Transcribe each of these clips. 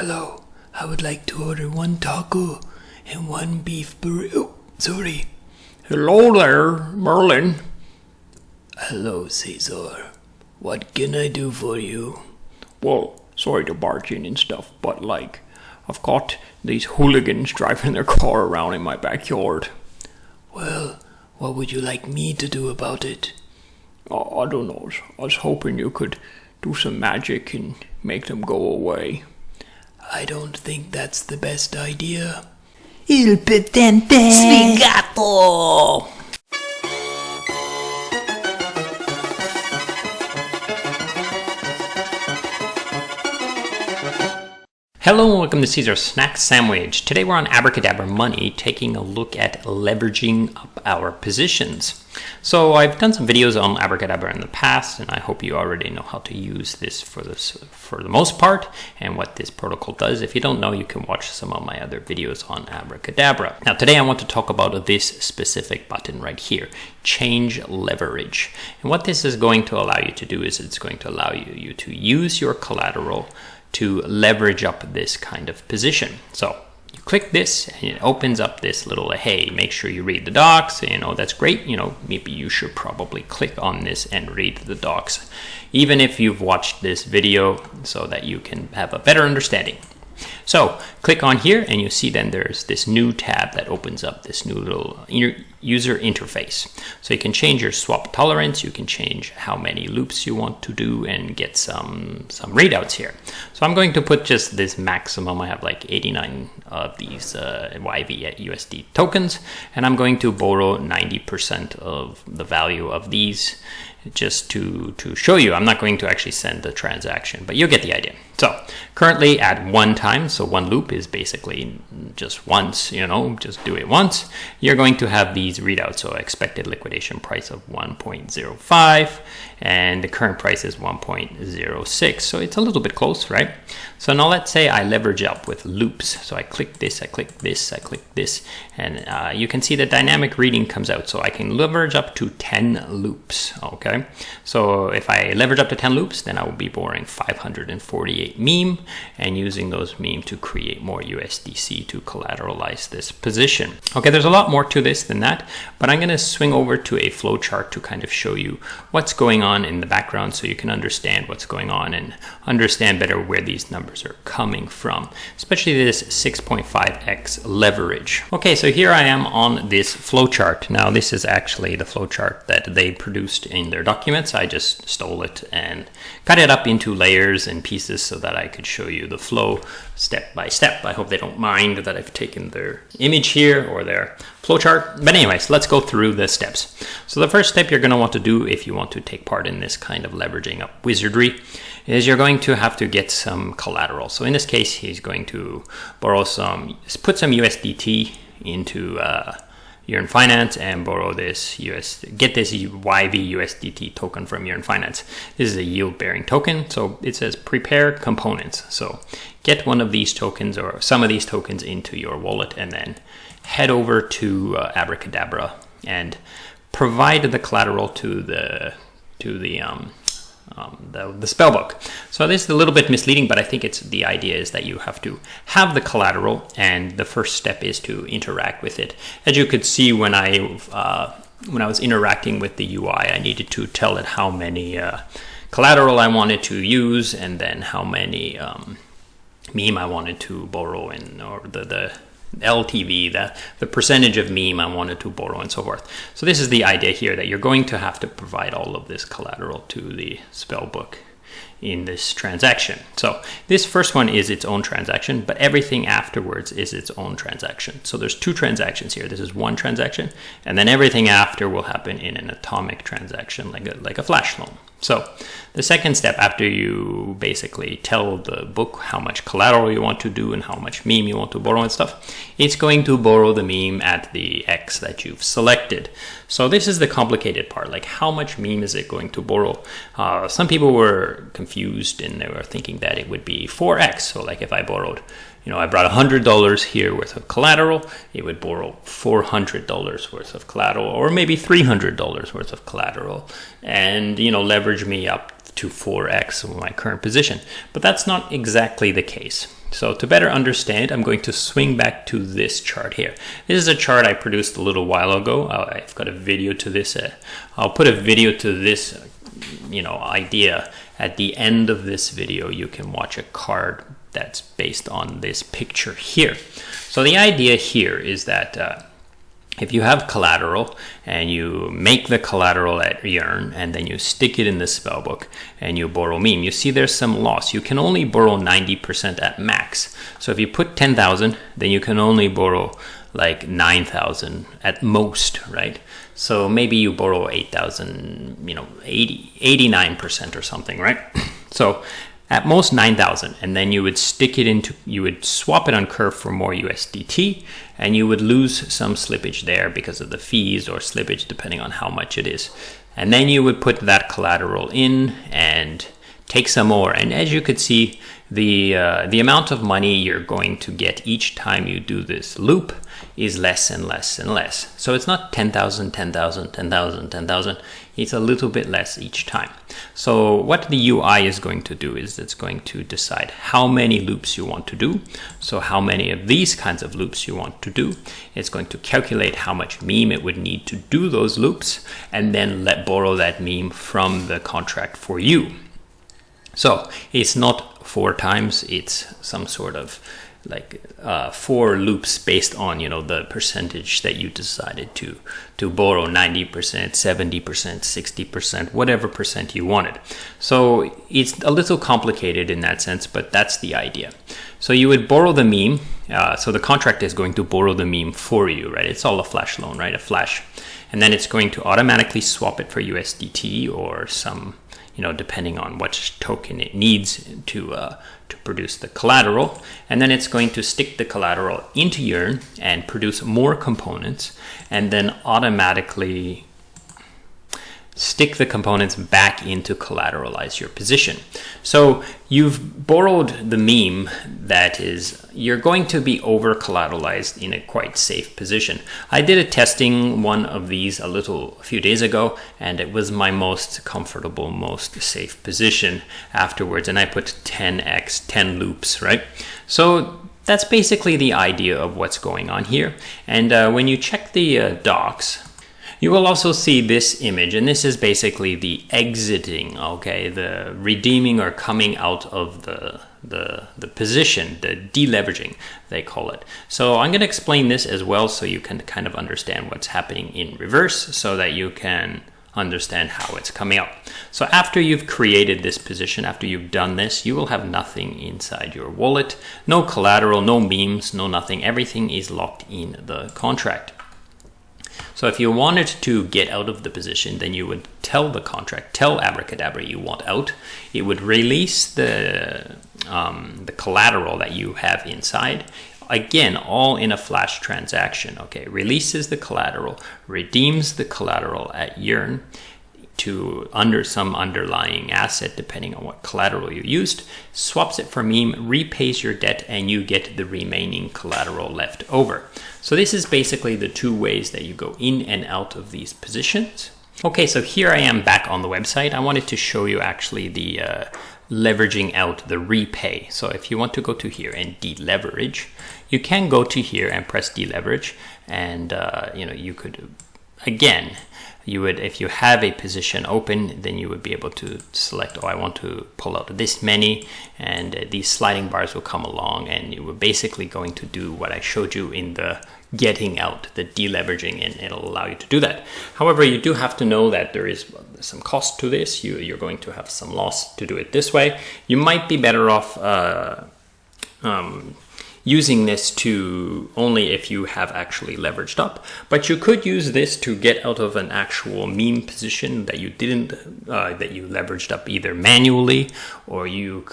Hello, I would like to order 1 taco and 1 beef burrito. Oh, sorry. Hello there, Merlin. Hello, Caesar. What can I do for you? Well, sorry to barge in and stuff, but I've got these hooligans driving their car around in my backyard. Well, what would you like me to do about it? I don't know. I was hoping you could do some magic and make them go away. I don't think that's the best idea. Il petente sfigato! Hello and welcome to Caesar Snack Sandwich. Today we're on Abracadabra Money, taking a look at leveraging up our positions. So I've done some videos on Abracadabra in the past, and I hope you already know how to use this for the most part, and what this protocol does. If you don't know, you can watch some of my other videos on Abracadabra. Now today I want to talk about this specific button right here, Change Leverage. And what this is going to allow you to do is it's going to allow you to use your collateral to leverage up this kind of position. So you click this and it opens up this little, hey, make sure you read the docs. That's great. Maybe you should probably click on this and read the docs, even if you've watched this video, so that you can have a better understanding. So click on here and you see then there's this new tab that opens up this new little user interface. So you can change your swap tolerance, you can change how many loops you want to do, and get some readouts here. So I'm going to put just this maximum. I have 89 of these USD tokens, and I'm going to borrow 90% of the value of these, just to show you. I'm not going to actually send the transaction, but you'll get the idea. So currently at 1 time, so 1 loop is basically just once, just do it once. You're going to have these readouts. So expected liquidation price of 1.05 and the current price is 1.06. So it's a little bit close, right? So now let's say I leverage up with loops. So I click this, I click this, I click this, and you can see the dynamic reading comes out. So I can leverage up to 10 loops, okay? So if I leverage up to 10 loops, then I will be borrowing 548 meme and using those meme to create more USDC to collateralize this position. Okay, there's a lot more to this than that, but I'm going to swing over to a flowchart to kind of show you what's going on in the background, so you can understand what's going on and understand better where these numbers are coming from, especially this 6.5x leverage. Okay, so here I am on this flowchart. Now this is actually the flowchart that they produced in their documents. I just stole it and cut it up into layers and pieces so that I could show you the flow step by step. I hope they don't mind that I've taken their image here or their flowchart. But anyways, let's go through the steps. So the first step you're going to want to do if you want to take part in this kind of leveraging up wizardry is you're going to have to get some collateral. So in this case, he's going to borrow put some USDT into Yearn Finance and borrow this get this YV USDT token from Yearn Finance. This is a yield bearing token. So it says prepare components. So get one of these tokens or some of these tokens into your wallet and then head over to Abracadabra and provide the collateral to the spellbook. So this is a little bit misleading, but I think the idea is that you have to have the collateral, and the first step is to interact with it. As you could see when I was interacting with the UI, I needed to tell it how many collateral I wanted to use, and then how many meme I wanted to borrow, or the LTV, the percentage of meme I wanted to borrow, and so forth. So this is the idea here, that you're going to have to provide all of this collateral to the spellbook in this transaction. So this first one is its own transaction, but everything afterwards is its own transaction. So there's 2 transactions here. This is one transaction, and then everything after will happen in an atomic transaction, like a flash loan. So the second step, after you basically tell the book how much collateral you want to do and how much meme you want to borrow and stuff, it's going to borrow the meme at the X that you've selected. So this is the complicated part, like how much meme is it going to borrow? Some people were confused and they were thinking that it would be 4X. So like if I borrowed, I brought $100 here worth of collateral, it would borrow $400 worth of collateral, or maybe $300 worth of collateral, and leverage me up to 4x of my current position. But that's not exactly the case. So to better understand, I'm going to swing back to this chart here. This is a chart I produced a little while ago. I've got a video to this. I'll put a video to this, idea at the end of this video. You can watch a card that's based on this picture here. So the idea here is that if you have collateral and you make the collateral at Yearn and then you stick it in the spellbook and you borrow meme, you see there's some loss. You can only borrow 90% at max. So if you put 10,000, then you can only borrow like 9,000 at most, right? So maybe you borrow 8,000, 89% or something, right? So at most 9,000, and then you would you would swap it on Curve for more USDT, and you would lose some slippage there because of the fees or slippage depending on how much it is. And then you would put that collateral in and take some more. And as you could see, the amount of money you're going to get each time you do this loop is less and less and less. So it's not 10,000, 10,000, 10,000, 10,000. It's a little bit less each time. So what the UI is going to do is it's going to decide how many loops you want to do. So how many of these kinds of loops you want to do. It's going to calculate how much meme it would need to do those loops, and then borrow that meme from the contract for you. So it's not 4 times, it's some sort of like 4 loops based on the percentage that you decided to borrow, 90%, 70%, 60%, whatever percent you wanted. So it's a little complicated in that sense, but that's the idea. So you would borrow the meme. So the contract is going to borrow the meme for you, right? It's all a flash loan, right? A flash. And then it's going to automatically swap it for USDT or some, depending on which token it needs to produce the collateral. And then it's going to stick the collateral into Yearn and produce more components, and then automatically stick the components back into collateralize your position. So you've borrowed the meme that is, you're going to be over collateralized in a quite safe position. I did a testing one of these a few days ago, and it was my most comfortable, most safe position afterwards. And I put 10x, 10 loops, right? So that's basically the idea of what's going on here. And when you check the docs, you will also see this image, and this is basically the exiting, okay, the redeeming or coming out of the position, the deleveraging, they call it. So I'm going to explain this as well so you can kind of understand what's happening in reverse so that you can understand how it's coming out. So after you've created this position, after you've done this, you will have nothing inside your wallet, no collateral, no memes, no nothing. Everything is locked in the contract. So if you wanted to get out of the position, then you would tell the contract, tell Abracadabra you want out. It would release the collateral that you have inside. Again, all in a flash transaction. Okay, releases the collateral, redeems the collateral at Yearn to some underlying asset, depending on what collateral you used, swaps it for meme, repays your debt, and you get the remaining collateral left over. So this is basically the 2 ways that you go in and out of these positions. Okay, so here I am back on the website. I wanted to show you actually the leveraging out, the repay. So if you want to go to here and deleverage, you can go to here and press deleverage, and you could, again, if you have a position open, then you would be able to select, I want to pull out this many, and these sliding bars will come along, and you were basically going to do what I showed you in the getting out, the deleveraging, and it'll allow you to do that. However, you do have to know that there is some cost to this. You're going to have some loss to do it this way. You might be better off using this to only if you have actually leveraged up, but you could use this to get out of an actual meme position that you didn't, that you leveraged up either manually, or you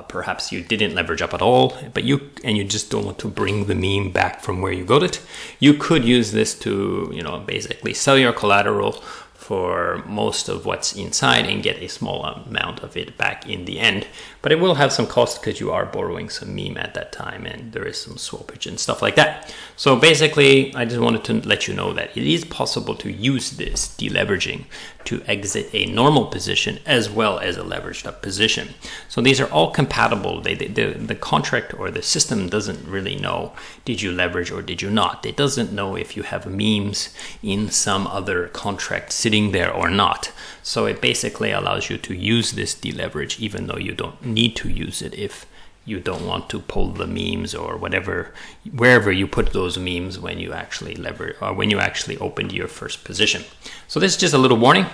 perhaps you didn't leverage up at all, but you just don't want to bring the meme back from where you got it. You could use this to, basically sell your collateral for most of what's inside and get a small amount of it back in the end. But it will have some cost because you are borrowing some meme at that time and there is some swappage and stuff like that. So basically, I just wanted to let you know that it is possible to use this deleveraging to exit a normal position as well as a leveraged up position. So these are all compatible. The contract or the system doesn't really know, did you leverage or did you not? It doesn't know if you have memes in some other contract sitting there or not. So it basically allows you to use this deleverage even though you don't need to use it if you don't want to pull the memes or whatever, wherever you put those memes when you actually leverage or when you actually opened your first position. So this is just a little warning.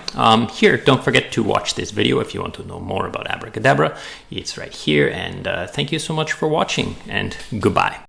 Here, don't forget to watch this video if you want to know more about Abracadabra. It's right here, and thank you so much for watching, and goodbye.